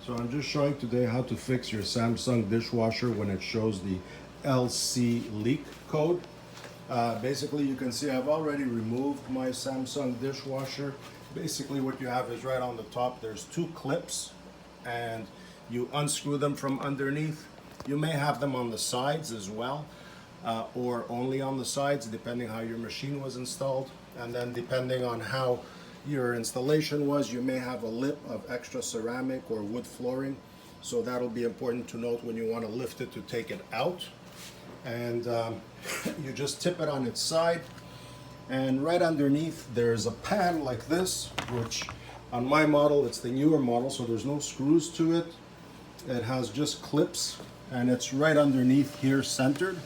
So I'm just showing today how to fix your Samsung dishwasher when it shows the LC leak code. Basically, you can see I've already removed my Samsung dishwasher. Basically what you have is right on the top, there's two clips and you unscrew them from underneath. You may have them on the sides as well, or only on the sides, depending how your machine was installed. And then depending on how your installation was, you may have a lip of extra ceramic or wood flooring. So that'll be important to note when you want to lift it to take it out. And you just tip it on its side. And right underneath there's a pan like this, which on my model, it's the newer model, so there's no screws to it. It has just clips and it's right underneath here centered.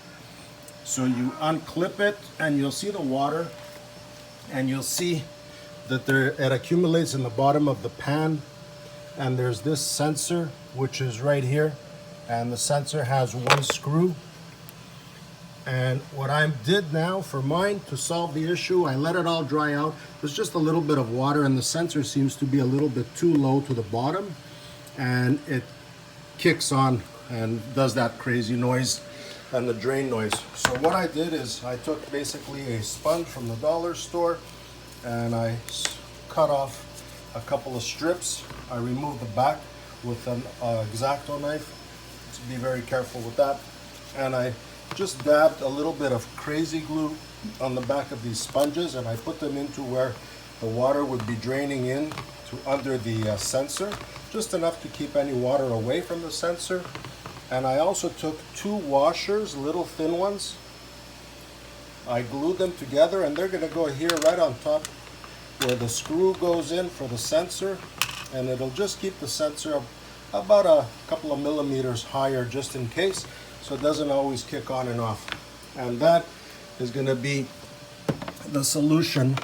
So you unclip it and you'll see the water, and you'll see that it accumulates in the bottom of the pan. And there's this sensor, which is right here. And the sensor has one screw. And what I did now for mine to solve the issue, I let it all dry out. There's just a little bit of water and the sensor seems to be a little bit too low to the bottom. And it kicks on and does that crazy noise and the drain noise. So what I did is I took basically a sponge from the dollar store and I cut off a couple of strips. I removed the back with an X-Acto knife. So be very careful with that. And I just dabbed a little bit of crazy glue on the back of these sponges, and I put them into where the water would be draining in to under the sensor, just enough to keep any water away from the sensor. And I also took two washers, little thin ones. I glued them together and they're going to go here right on top where the screw goes in for the sensor, and it'll just keep the sensor about a couple of millimeters higher just in case, so it doesn't always kick on and off. And that is going to be the solution,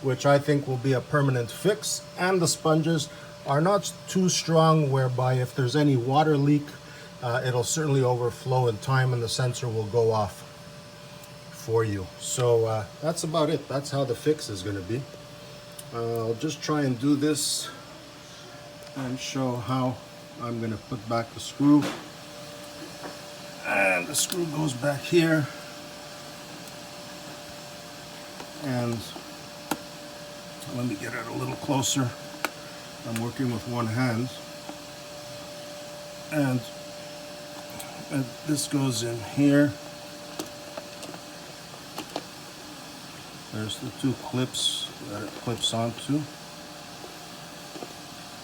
which I think will be a permanent fix. And the sponges are not too strong, whereby if there's any water leak, it'll certainly overflow in time and the sensor will go off for you. So that's about it. That's how the fix is going to be. I'll just try and do this and show how I'm going to put back the screw. And the screw goes back here. And let me get it a little closer. I'm working with one hand. And this goes in here. There's the two clips that it clips onto.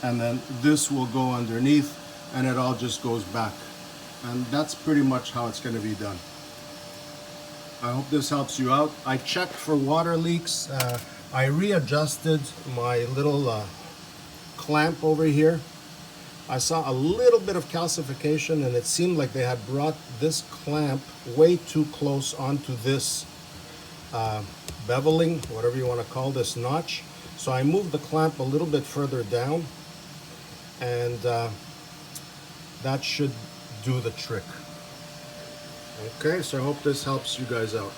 And then this will go underneath and it all just goes back. And that's pretty much how it's going to be done. I hope this helps you out. I checked for water leaks. I readjusted my little clamp over here. I saw a little bit of calcification and it seemed like they had brought this clamp way too close onto this beveling, whatever you want to call this notch. So I moved the clamp a little bit further down, and that should do the trick. Okay, so I hope this helps you guys out.